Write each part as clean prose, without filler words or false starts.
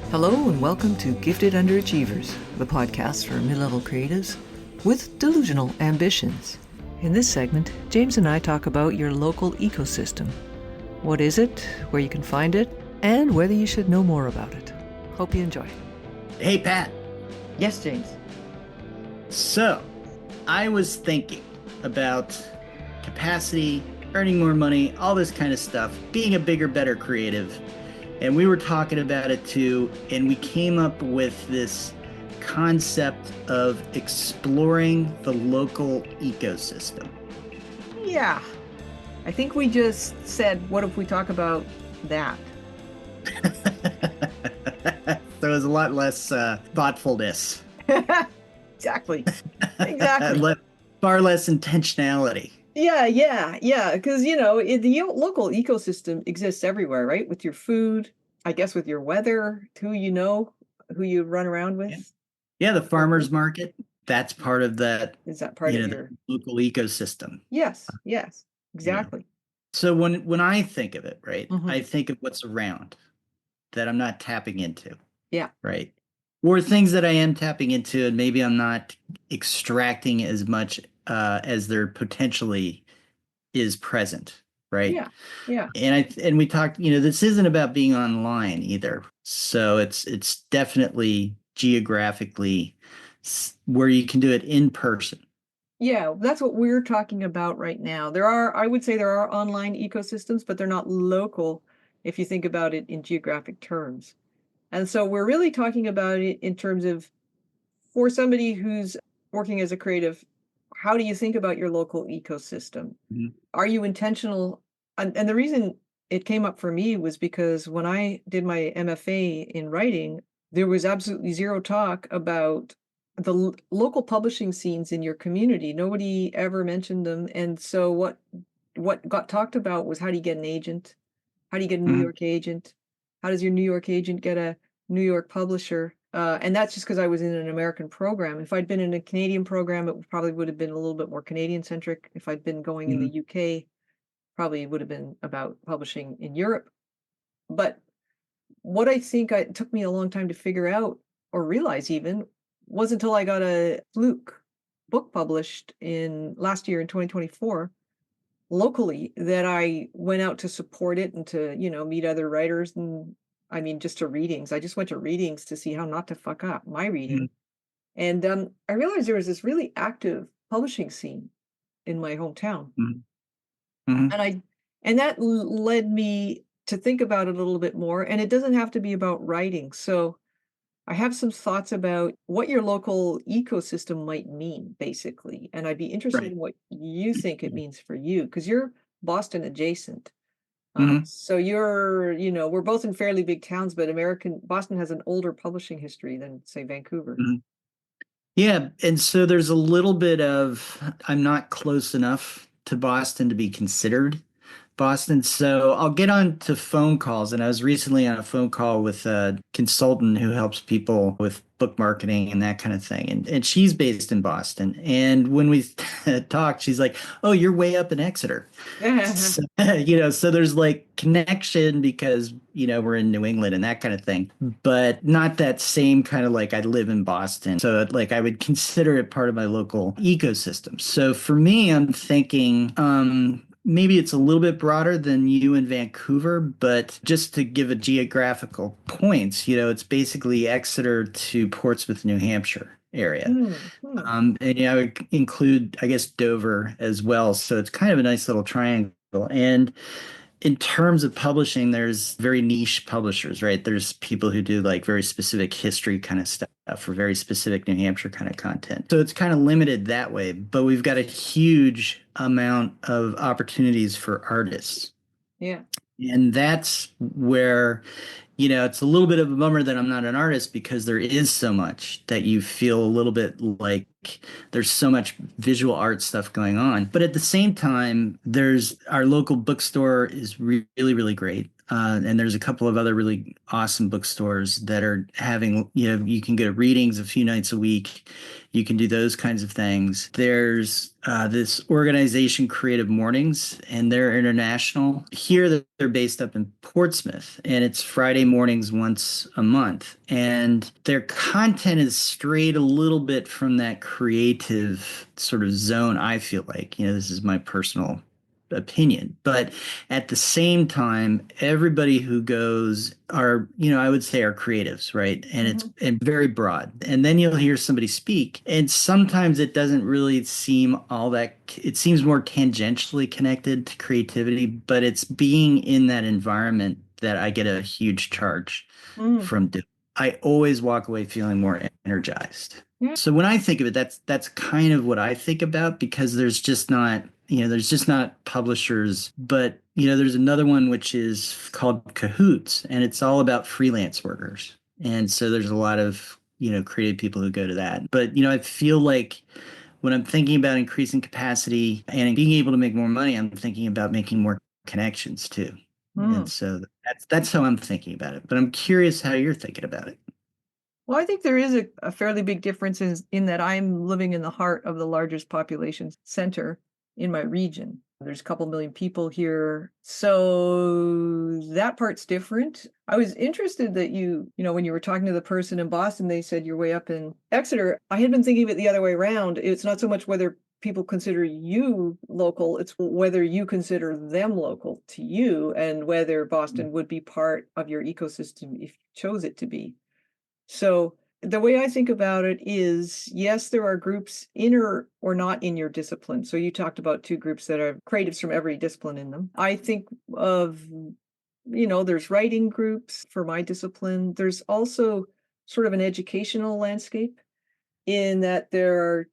Hello and welcome to Gifted Underachievers, the podcast for mid-level creatives with delusional ambitions. In this segment, James and I talk about your local ecosystem. What is it, where you can find it, and whether you should know more about it. Hope you enjoy. Hey, Pat. Yes, James. So, I was thinking about capacity, earning more money, all this kind of stuff, being a bigger, better creative. And we were talking about it too, and we came up with this concept of exploring the local ecosystem. Yeah. I think we just said, what if we talk about that? There was a lot less thoughtfulness. Exactly. Far less intentionality. Yeah. Because, the local ecosystem exists everywhere, right? With your food, I guess with your weather, who you run around with. Yeah, the farmer's market, that's part of that. Is that part of your the local ecosystem? Yes, exactly. So when I think of it, right, Mhm. I think of what's around that I'm not tapping into. Yeah. Right. Or things that I am tapping into, and maybe I'm not extracting as much as there potentially is present. Right. Yeah. And we talked, this isn't about being online either. So it's definitely geographically where you can do it in person. Yeah, that's what we're talking about right now. I would say there are online ecosystems, but they're not local if you think about it in geographic terms. And so we're really talking about it in terms of, for somebody who's working as a creative, how do you think about your local ecosystem? Mhm. Are you intentional? And the reason it came up for me was because when I did my MFA in writing, there was absolutely zero talk about the local publishing scenes in your community. Nobody ever mentioned them. And so what got talked about was, how do you get an agent? How do you get a New Mhm. York agent? How does your New York agent get a New York publisher? And that's just because I was in an American program. If I'd been in a Canadian program, it probably would have been a little bit more Canadian centric. If I'd been going in the Mhm. UK, probably would have been about publishing in Europe. But what I think it took me a long time to figure out or realize even was until I got a fluke book published in last year in 2024 locally, that I went out to support it and to, meet other writers. And I mean, just to readings. I just went to readings to see how not to fuck up my Mhm. reading. And I realized there was this really active publishing scene in my hometown. Mhm. Mhm. And that led me to think about it a little bit more. And it doesn't have to be about writing. So I have some thoughts about what your local ecosystem might mean, basically. And I'd be interested Right. in what you think it means for you, because you're Boston adjacent. Mhm. So we're both in fairly big towns, but Boston has an older publishing history than, say, Vancouver. Mhm. Yeah, and so there's a little bit of I'm not close enough to Boston to be considered Boston. So I'll get on to phone calls. And I was recently on a phone call with a consultant who helps people with book marketing and that kind of thing. And she's based in Boston. And when we talked, she's like, "Oh, you're way up in Exeter." So, so there's like connection because, we're in New England and that kind of thing, but not that same kind of like I live in Boston. So like I would consider it part of my local ecosystem. So for me, I'm thinking, maybe it's a little bit broader than you in Vancouver, but just to give a geographical points, it's basically Exeter to Portsmouth, New Hampshire area. Hmm. And I would include, I guess, Dover as well. So it's kind of a nice little triangle. And in terms of publishing, there's very niche publishers, right? There's people who do like very specific history kind of stuff for very specific New Hampshire kind of content. So it's kind of limited that way, but we've got a huge amount of opportunities for artists. Yeah. And that's where, it's a little bit of a bummer that I'm not an artist because there is so much that you feel a little bit like there's so much visual art stuff going on. But at the same time, there's our local bookstore is really, really great. And there's a couple of other really awesome bookstores that are having, you can go to readings a few nights a week. You can do those kinds of things. There's this organization, Creative Mornings, and they're international. Here, they're based up in Portsmouth, and it's Friday mornings once a month. And their content is strayed a little bit from that creative sort of zone, I feel like. This is my personal opinion. But at the same time, everybody who goes are, I would say are creatives, right? And it's Mhm. and very broad. And then you'll hear somebody speak, and sometimes it doesn't really seem all that, it seems more tangentially connected to creativity, but it's being in that environment that I get a huge charge Mm. from doing. I always walk away feeling more energized. Yeah. So when I think of it, that's kind of what I think about, because there's just not publishers, but there's another one which is called Cahoots, and it's all about freelance workers. And so there's a lot of, creative people who go to that. But I feel like when I'm thinking about increasing capacity and being able to make more money, I'm thinking about making more connections too. And Mm. so that's how I'm thinking about it. But I'm curious how you're thinking about it. Well, I think there is a fairly big difference in that I'm living in the heart of the largest population center in my region. There's a couple million people here. So that part's different. I was interested that when you were talking to the person in Boston, they said you're way up in Exeter. I had been thinking of it the other way around. It's not so much whether people consider you local, it's whether you consider them local to you and whether Boston would be part of your ecosystem if you chose it to be. So the way I think about it is, yes, there are groups in or not in your discipline. So you talked about two groups that are creatives from every discipline in them. I think of, there's writing groups for my discipline. There's also sort of an educational landscape in that there are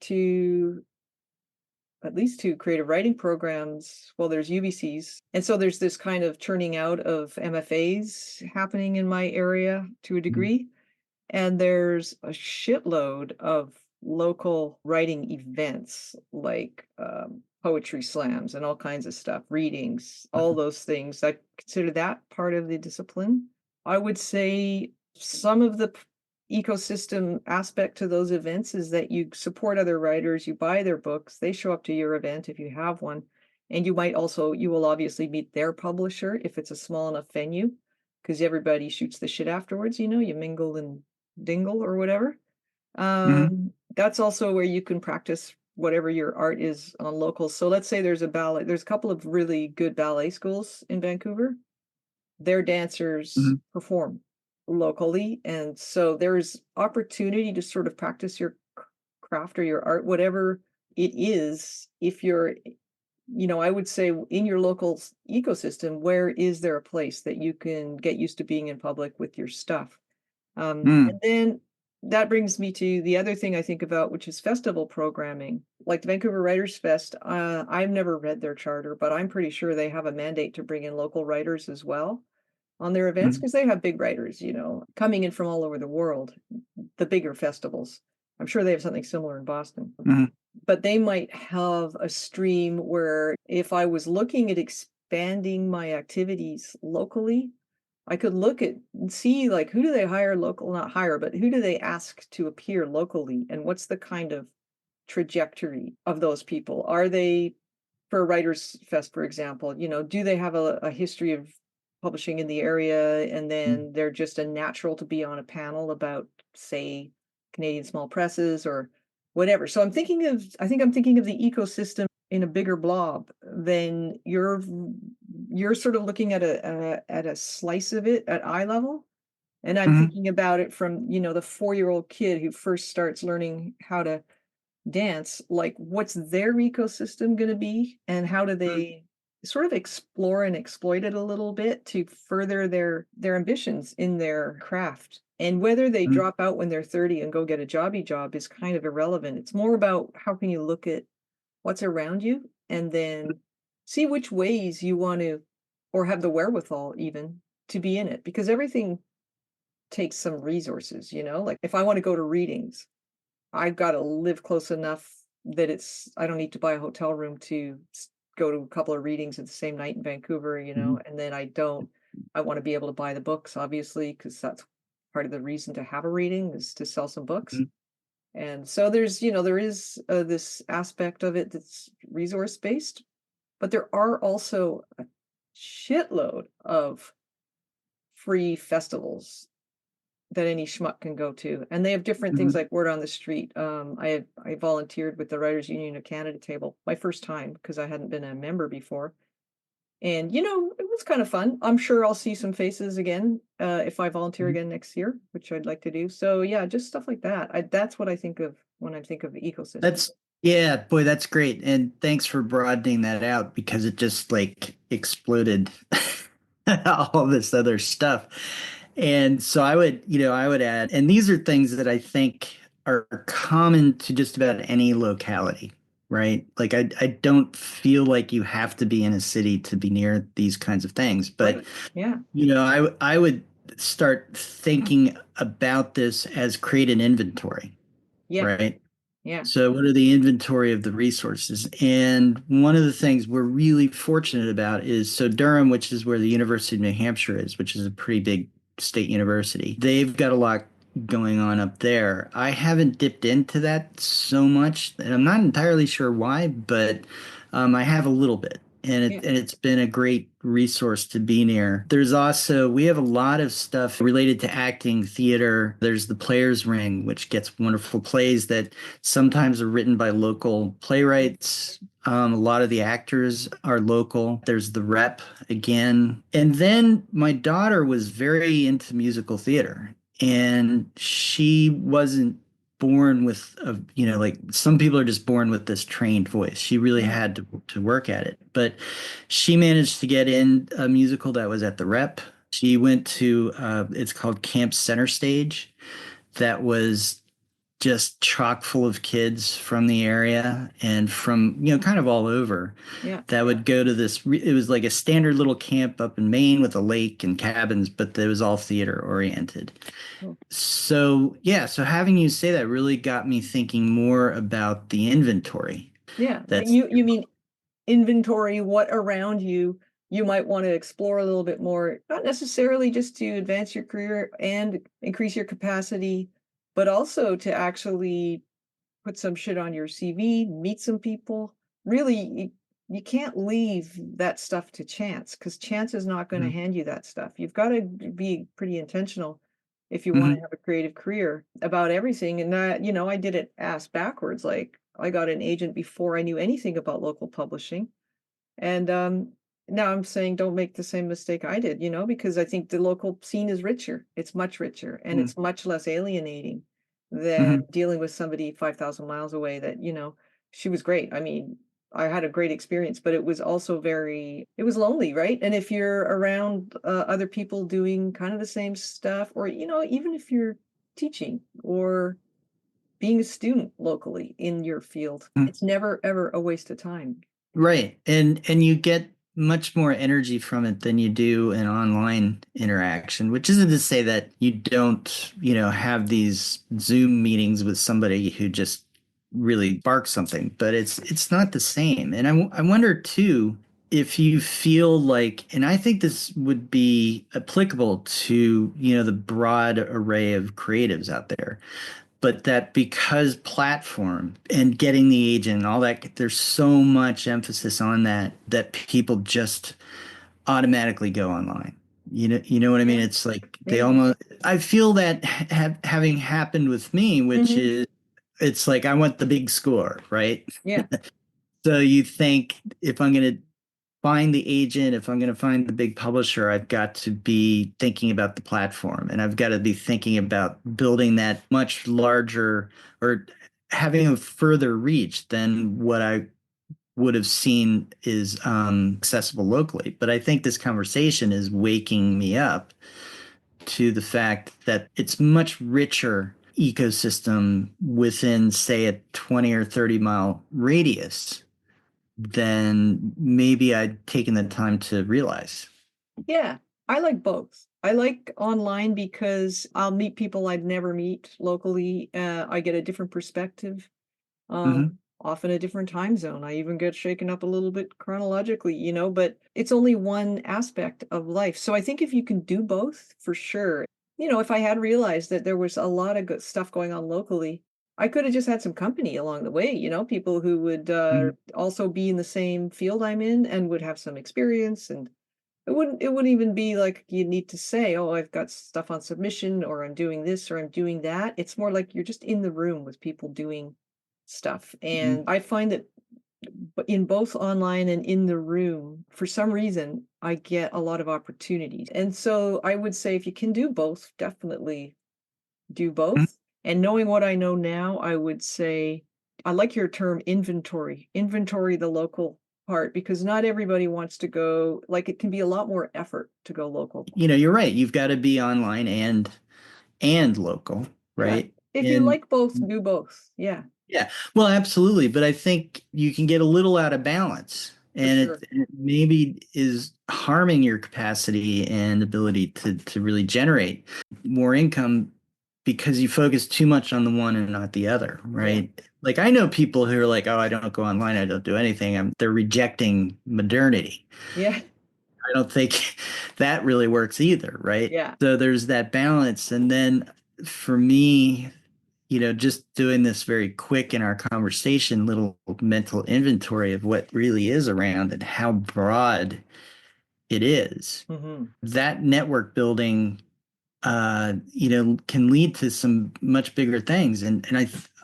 at least two creative writing programs. Well, there's UBCs. And so there's this kind of churning out of MFAs happening in my area to a Mhm. degree. And there's a shitload of local writing events like poetry slams and all kinds of stuff, readings, all those things. I consider that part of the discipline. I would say some of the ecosystem aspect to those events is that you support other writers, you buy their books, they show up to your event if you have one. And you will obviously meet their publisher if it's a small enough venue, because everybody shoots the shit afterwards, you mingle and dingle or whatever. Mhm. That's also where you can practice whatever your art is on local. So let's say there's a couple of really good ballet schools in Vancouver. Their dancers Mhm. perform locally, and so there's opportunity to sort of practice your craft or your art, whatever it is. If you're, I would say in your local ecosystem, where is there a place that you can get used to being in public with your stuff? And Mm. then that brings me to the other thing I think about, which is festival programming. Like the Vancouver Writers Fest, I've never read their charter, but I'm pretty sure they have a mandate to bring in local writers as well on their events Mhm. because they have big writers, coming in from all over the world, the bigger festivals. I'm sure they have something similar in Boston. Mhm. But they might have a stream where if I was looking at expanding my activities locally, I could look at and see like who do they hire local, not hire, but who do they ask to appear locally and what's the kind of trajectory of those people? Are they for a writers fest, for example, do they have a history of publishing in the area and Mhm. then they're just a natural to be on a panel about, say, Canadian small presses or whatever. So I think I'm thinking of the ecosystem in a bigger blob than you're sort of looking at a slice of it at eye level. And I'm Mhm. thinking about it from, the 4-year-old kid who first starts learning how to dance, like what's their ecosystem going to be and how do they sort of explore and exploit it a little bit to further their ambitions in their craft. And whether they Mhm. drop out when they're 30 and go get a jobby job is kind of irrelevant. It's more about how can you look at what's around you and then see which ways you want to or have the wherewithal even to be in it because everything takes some resources, like if I want to go to readings, I've gotta live close enough that I don't need to buy a hotel room to go to a couple of readings at the same night in Vancouver, Mhm. and then I don't. I want to be able to buy the books, obviously, because that's part of the reason to have a reading is to sell some books. Mhm. And so there is this aspect of it that's resource based, but there are also a shitload of free festivals that any schmuck can go to, and they have different things Mhm. like Word on the Street. I volunteered with the Writers Union of Canada table, my first time because I hadn't been a member before, and, it was kind of fun. I'm sure I'll see some faces again, if I volunteer Mhm. again next year, which I'd like to do. So, yeah, just stuff like that. That's what I think of when I think of the ecosystem. That's yeah, boy, that's great. And thanks for broadening that out because it just like exploded all this other stuff. And so I would add, and these are things that I think are common to just about any locality, right? Like I don't feel like you have to be in a city to be near these kinds of things, but Right. Yeah. I would start thinking about this as create an inventory, Yeah. right? Yeah. So, what are the inventory of the resources? And one of the things we're really fortunate about is so Durham, which is where the University of New Hampshire is, which is a pretty big state university, they've got a lot going on up there. I haven't dipped into that so much, and I'm not entirely sure why, but I have a little bit. Yeah. And it's been a great resource to be near. There's also we have a lot of stuff related to acting, theater. There's the Players Ring, which gets wonderful plays that sometimes are written by local playwrights. A lot of the actors are local. There's the rep again. And then my daughter was very into musical theater, and she wasn't born with a, like some people are just born with this trained voice. She really Yeah. had to work at it. But she managed to get in a musical that was at the rep. She went to it's called Camp Center Stage that was just chock full of kids from the area and from, kind of all over Yeah. that would go to this. It was like a standard little camp up in Maine with a lake and cabins, but it was all theater oriented. Cool. So, yeah, so having you say that really got me thinking more about the inventory. Yeah. But That's you mean inventory what around you might want to explore a little bit more, not necessarily just to advance your career and increase your capacity, but also to actually put some shit on your CV, meet some people. Really, you can't leave that stuff to chance because chance is not going to Mhm. hand you that stuff. You've got to be pretty intentional if you want to Mhm. have a creative career about everything. And I did it ass backwards. Like I got an agent before I knew anything about local publishing. And now I'm saying don't make the same mistake I did, because I think the local scene is richer. It's much richer and Mhm. it's much less alienating than Mhm. dealing with somebody 5,000 miles away that, she was great. I mean, I had a great experience, but it was also it was lonely, right? And if you're around other people doing kind of the same stuff, or, even if you're teaching or being a student locally in your field, Mhm. it's never, ever a waste of time. Right. And you get much more energy from it than you do an online interaction, which isn't to say that you don't, have these Zoom meetings with somebody who just really barks something, but it's not the same. And I wonder too if you feel like, and I think this would be applicable to, the broad array of creatives out there, but that because platform and getting the agent and all that, there's so much emphasis on that people just automatically go online. You know what I mean? Yeah. It's like they Yeah. almost. I feel that having happened with me, which Mhm. is it's like I want the big score, right? Yeah. So you think if I'm going to find the agent, if I'm going to find the big publisher, I've got to be thinking about the platform and I've got to be thinking about building that much larger or having a further reach than what I would have seen is accessible locally. But I think this conversation is waking me up to the fact that it's much richer ecosystem within, say, a 20 or 30-mile radius than maybe I'd taken the time to realize. Yeah. I like both. I like online because I'll meet people I'd never meet locally. I get a different perspective. Hmm. often a different time zone. I even get shaken up a little bit chronologically, but it's only one aspect of life. So I think if you can do both, for sure. If I had realized that there was a lot of good stuff going on locally, I could have just had some company along the way, people who would Mhm. also be in the same field I'm in and would have some experience. And it wouldn't even be like you need to say, "Oh, I've got stuff on submission," or "I'm doing this," or "I'm doing that." It's more like you're just in the room with people doing stuff, Mhm. and I find that in both online and in the room, for some reason, I get a lot of opportunities, and so I would say if you can do both, definitely do Mhm. both, and knowing what I know now, I would say I like your term inventory. Inventory the local part because not everybody wants to go like, it can be a lot more effort to go local. You're right. You've got to be online and local, Yeah. right? If you And like both, do both. Yeah, yeah, well, absolutely. But I think you can get a little out of balance, for and sure. it maybe is harming your capacity and ability to really generate more income because you focus too much on the one and not the other, Yeah. right? Like I know people who are like, "Oh, I don't go online, I don't do anything." They're rejecting modernity. Yeah. I don't think that really works either, right? Yeah. So there's that balance. And then for me, just doing this very quick in our conversation, little mental inventory of what really is around and how broad it is. Mhm. That network building, can lead to some much bigger things. And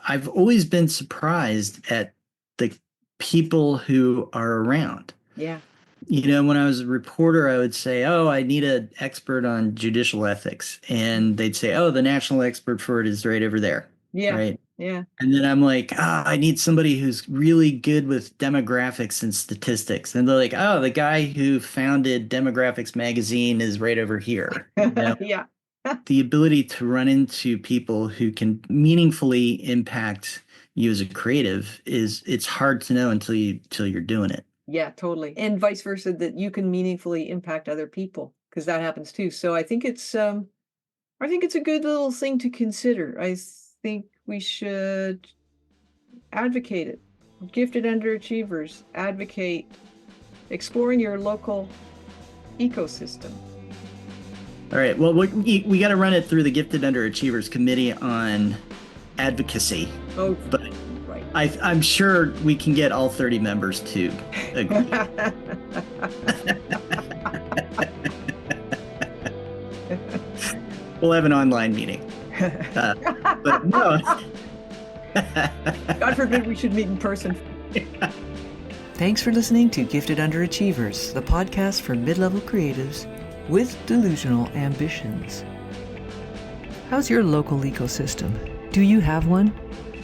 I've always been surprised at the people who are around. Yeah. When I was a reporter, I would say, "Oh, I need an expert on judicial ethics." And they'd say, "Oh, the national expert for it is right over there." Yeah. Right. Yeah. And then I'm like, I need somebody who's really good with demographics and statistics. And they're like, "Oh, the guy who founded Demographics Magazine is right over here." Yeah. The ability to run into people who can meaningfully impact you as a creative it's hard to know until you're doing it. Yeah, totally. And vice versa, that you can meaningfully impact other people because that happens too. So I think it's a good little thing to consider. I think we should advocate it. Gifted underachievers, advocate exploring your local ecosystem. All right. Well, we got to run it through the Gifted Underachievers Committee on Advocacy, Oh, but right. I'm sure we can get all 30 members to agree. We'll have an online meeting. But no. God forbid we should meet in person. Thanks for listening to Gifted Underachievers, the podcast for mid-level creatives with delusional ambitions. How's your local ecosystem? Do you have one?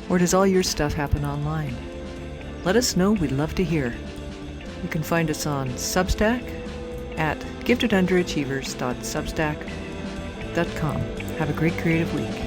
Or does all your stuff happen online? Let us know, we'd love to hear. You can find us on Substack at giftedunderachievers.substack.com. Have a great creative week.